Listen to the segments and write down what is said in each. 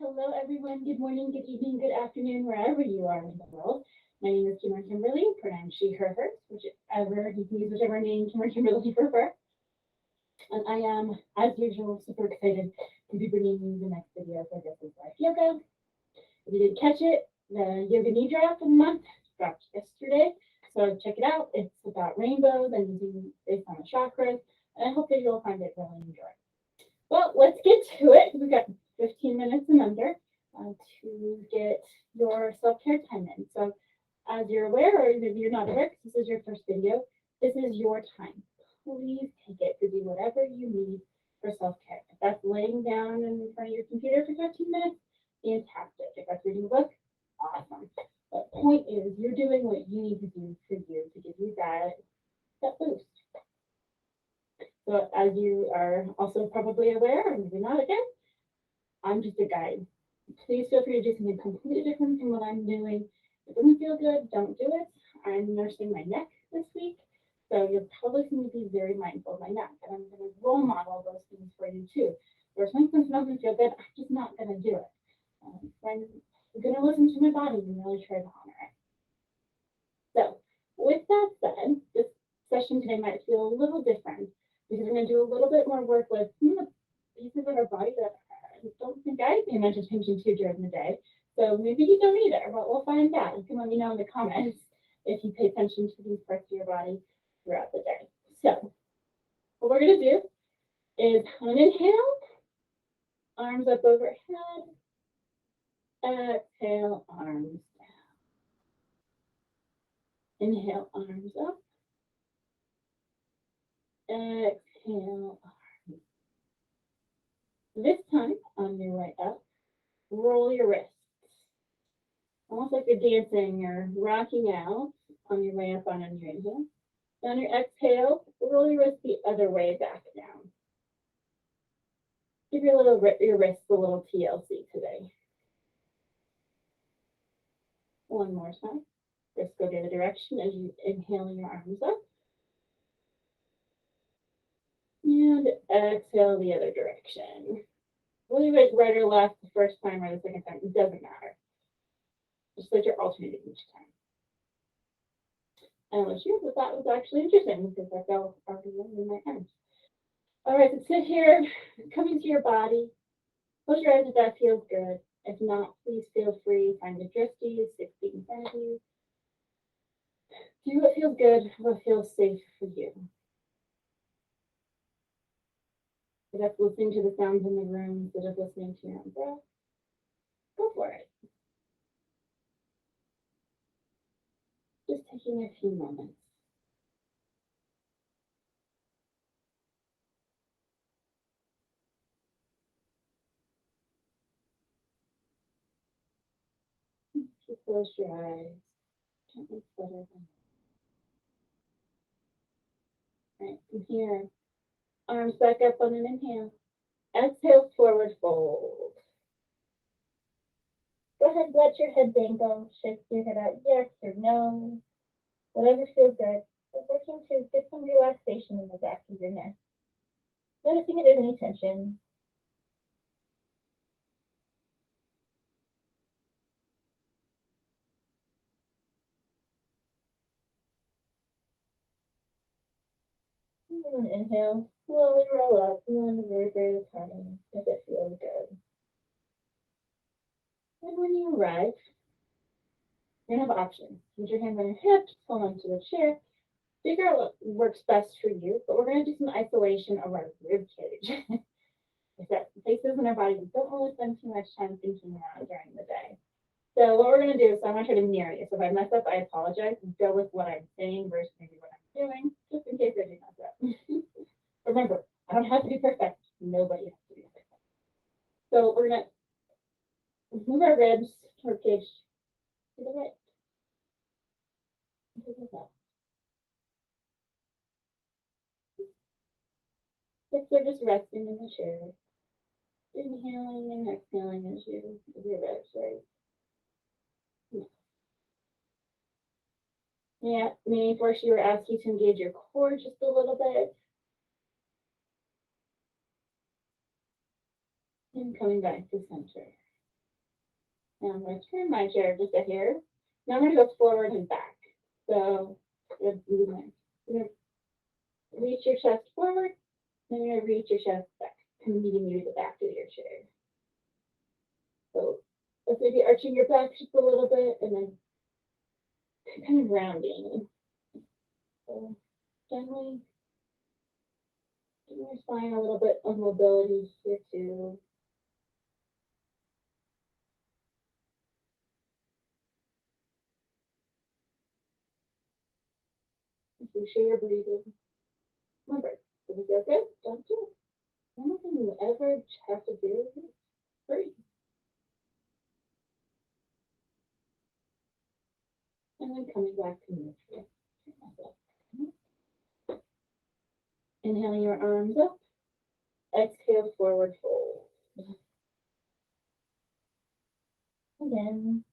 Hello, everyone. Good morning, good evening, good afternoon, wherever you are in the world. My name is Kimmer Kimberly, pronouns she, her, hers, whichever you can use whichever name Kimmer Kimberly you prefer. And I am, as usual, super excited to be bringing you the next video for This Is Life Yoga. If you didn't catch it, the Yoga Nidra of the month dropped yesterday, so check it out. It's about rainbows and using based on the chakras, and I hope that you'll find it really enjoyable. Well, let's get to it. We've got 15 minutes and under to get your self-care time in. So as you're aware, or if you're not aware, because this is your first video, this is your time. Please take it to do whatever you need for self-care. If that's laying down in front of your computer for 15 minutes, fantastic. If that's reading a book, awesome. But the point is, you're doing what you need to do for you to give you that boost. So as you are also probably aware, or maybe not again, I'm just a guide. Please feel free to do something completely different from what I'm doing. If it doesn't feel good, don't do it. I'm nursing my neck this week, so you're probably going to be very mindful of my neck, and I'm going to role model those things for you too. There's something that doesn't feel good, I'm just not going to do it. I'm going to listen to my body and really try to honor it. So with that said, this session today might feel a little different because we're going to do a little bit more work with some of the pieces of our body that I don't think I pay much attention to during the day. So maybe you don't either, but we'll find out. You can let me know in the comments if you pay attention to these parts of your body throughout the day. So what we're going to do is on an inhale, arms up overhead, exhale, arms down. Inhale, arms up, exhale, arms. This time, on your way up, roll your wrists. Almost like you're dancing or rocking out on your way up on your inhale. On your exhale, roll your wrists the other way back down. Give your wrists a little TLC today. One more time. Wrists go the other direction as you inhale your arms up. And exhale the other direction. Whether you right or left the first time or the second time, it doesn't matter. Just like you're alternating each time. And let's hear that was actually interesting because I felt already in my hands. All right, so sit here, coming to your body. Close your eyes if that feels good. If not, please feel free. Find a drifty, 6 feet in front of you. Do what feels good, what feels safe for you. If that's listening to the sounds in the room instead of listening to your own breath, go for it. Just taking a few moments. Just close your eyes. Gently flutter them. All right, from here, arms back up on an inhale. Exhale, forward fold. Go ahead, let your head dangle. Shake your head out, yes or no. Whatever feels good. But working to get some relaxation in the back of your neck. Noticing if there's any tension. And inhale, slowly roll up one vertebrae at a time if it feels good. And when you arrive, you're going to have options. Put your hands on your hips, hold on to the chair. Figure out what works best for you, but we're going to do some isolation of our rib cage. If that places in our body we don't really spend too much time thinking about during the day. So what we're going to do is I'm going to try to mirror you. So if I mess up, I apologize. Go with what I'm saying versus maybe what I'm doing, just in case I do mess up. Remember, I don't have to be perfect. Nobody has to be perfect. So we're going to move our ribs, rib cage to the right. To the left. Hips are just resting in the chair. Inhaling and exhaling as you move your ribs right. Yeah, maybe first you were asked you to engage your core just a little bit. And coming back to center. Now I'm going to turn my chair just a hair. Now I'm going to go forward and back. So good movement. You're going to reach your chest forward, then you're going to reach your chest back, kind of meeting you at the back of your chair. So let's maybe arching your back just a little bit and then kind of rounding. So gently giving your spine a little bit of mobility here too. Making sure you're breathing. Remember, if you feel good, don't do it. Anything you ever have to do is breathe. And then coming back to neutral. Inhaling your arms up. Exhale, forward fold. Again,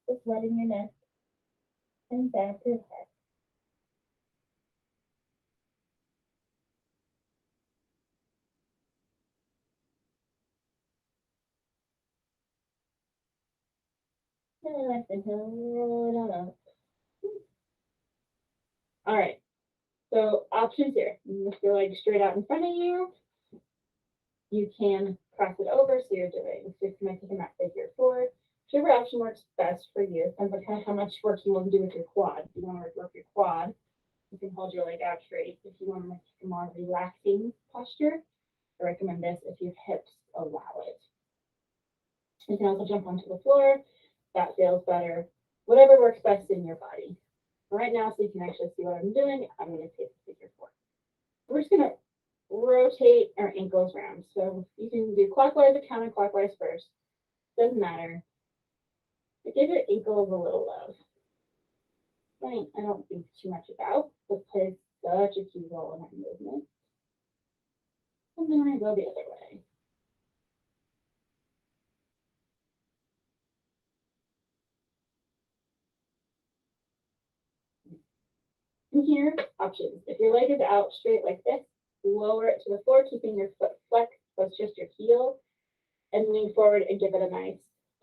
just letting your neck and back of head. And let's inhale, roll it on up. All right. So options here. You lift your legs straight out in front of you. You can cross it over, so you're doing 6 mat figure four. Whichever option works best for you. Depends on kind of how much work you want to do with your quad. If you want to work your quad, you can hold your leg out straight. If you want to make a more relaxing posture, I recommend this if your hips allow it. You can also jump onto the floor. That feels better. Whatever works best in your body. Right now, so you can actually see what I'm doing, I'm going to take the figure four. We're just going to rotate our ankles around. So you can do clockwise or counterclockwise first. Doesn't matter. But give your ankles a little love. Something I don't think too much about, but plays such a key role in our movement. And then I go the other way. And here, options. If your leg is out straight like this, lower it to the floor, keeping your foot flexed, so it's just your heel, and lean forward and give it a nice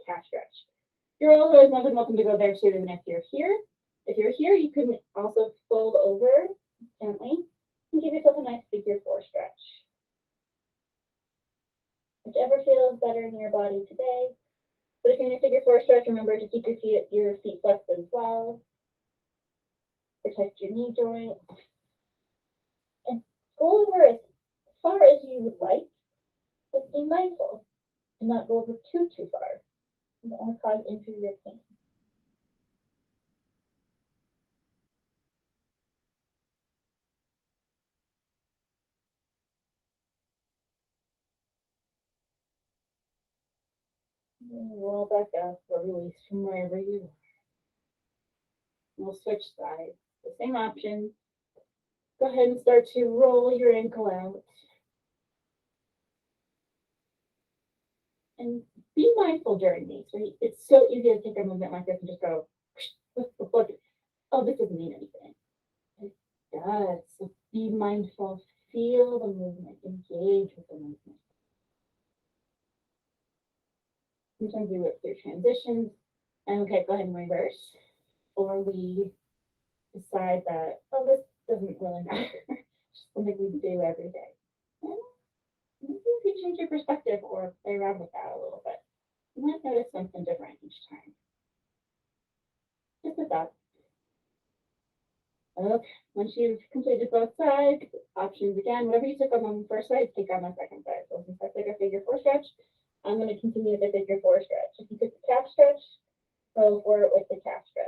calf stretch. You're always more than welcome to go there too, even if you're here. If you're here, you can also fold over gently and give yourself a nice figure four stretch. Whichever feels better in your body today. But if you're in a figure four stretch, remember to keep your feet flexed as well. Protect your knee joint. And go over as far as you would like, but be mindful and not go over too far. You don't want to cause inferior pain. Roll back up or release from wherever you are. We'll switch sides. The same option. Go ahead and start to roll your ankle out. And be mindful during these, right? It's so easy to take a movement like this and just go, oh, this doesn't mean anything. It does. So be mindful, feel the movement, engage with the movement. Sometimes we work through transitions. And okay, go ahead and reverse. Or we decide that, oh, this doesn't really matter. It's something we do every day. And maybe if you change your perspective or play around with that a little bit, you might notice something different each time. Just a thought. Okay, once you've completed both sides, options again, whatever you took on the first side, take on the second side. So since I took a figure four stretch, I'm going to continue the figure four stretch. If you took the calf stretch, go for it with the calf stretch.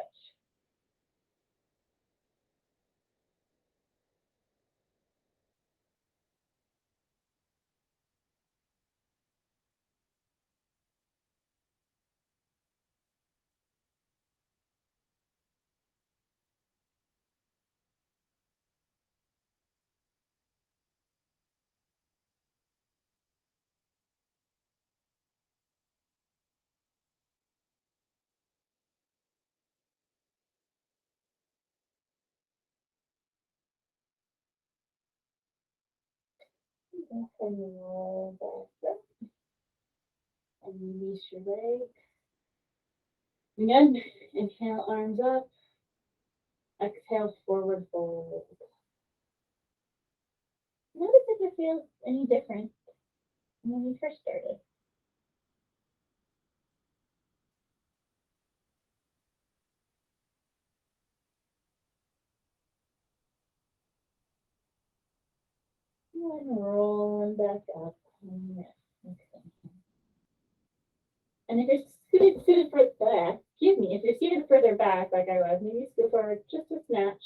And roll back up. and release your leg. Again, inhale, arms up. Exhale, forward fold. Notice if it feels any different than when we first started. And rolling back up. And if you're suited further back, excuse me, if you're seated further back like I was, maybe scoot forward just a snatch.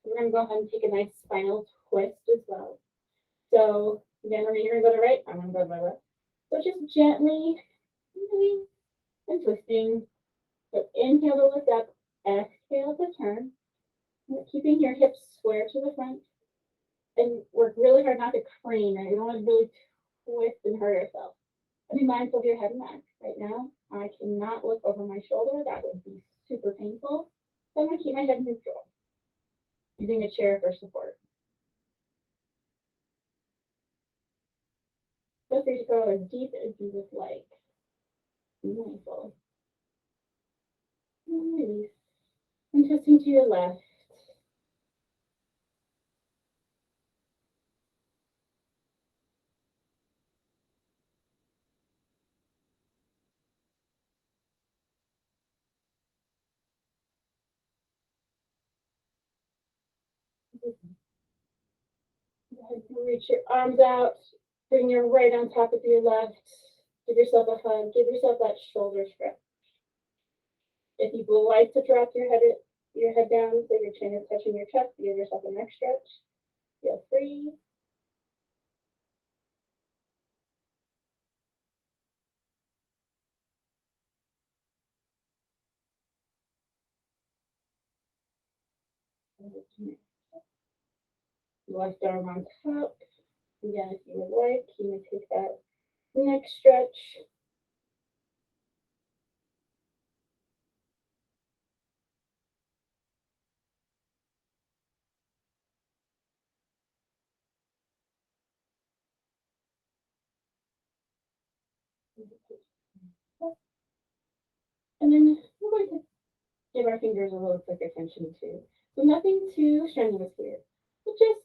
We're going to go ahead and take a nice spinal twist as well. So again, you're going to go to the right, I'm going to go to my left. So just gently moving and twisting. So inhale to lift up, exhale to turn. Keeping your hips square to the front. And work really hard not to crane, right? You don't want to really twist and hurt yourself. Be mindful of your head and neck. Right now, I cannot look over my shoulder. That would be super painful. So I'm going to keep my head neutral, using a chair for support. Feel free to go as deep as you would like. Be mindful. And release. And twisting to your left. Go ahead and reach your arms out. Bring your right on top of your left. Give yourself a hug. Give yourself that shoulder stretch. If you would like to drop your head down so your chin is touching your chest, give yourself a neck stretch. Feel free. Left arm on top. Again, if you would like, you may take that neck stretch. And then we're going to give our fingers a little quick attention too. So nothing too strenuous here, but just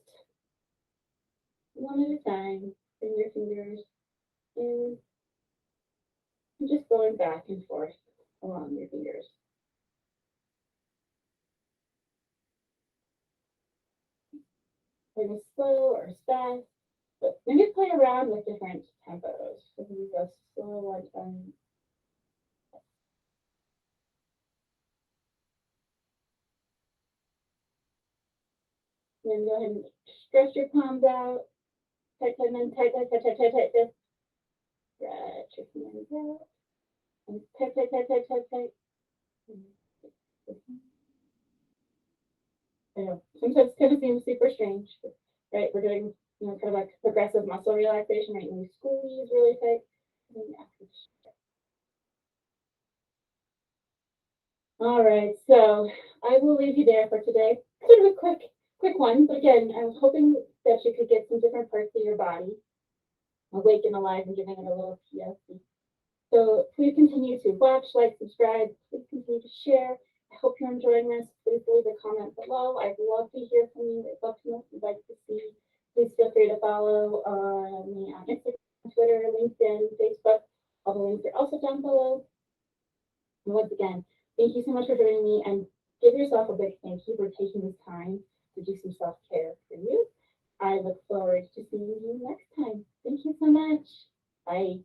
one at a time. Bring your fingers in and just going back and forth along your fingers. Kind of slow or fast, but maybe play around with different tempos. So we go slow one time. Then go ahead and stretch your palms out. Tight, tight, tight, tight, tight, tight, tight, tight, tight. Stretch your hands out. And tight, tight, tight, tight, tight, tight. I know sometimes it kind of seems super strange, right? We're doing, kind of like progressive muscle relaxation, right? And you squeeze really tight. All right, so I will leave you there for today. Kind of a quick one, but again, I was hoping that you could get some different parts of your body awake and alive and giving it a little TLC. So please continue to watch, like, subscribe. Please continue to share. I hope you're enjoying this. Please leave a comment below. I'd love to hear from you. I'd love to know what you'd like to see. Please feel free to follow me on Instagram, Twitter, LinkedIn, Facebook. All the links are also down below. And once again, thank you so much for joining me, and give yourself a big thank you for taking this time to do some self-care for you. I look forward to seeing you next time. Thank you so much. Bye.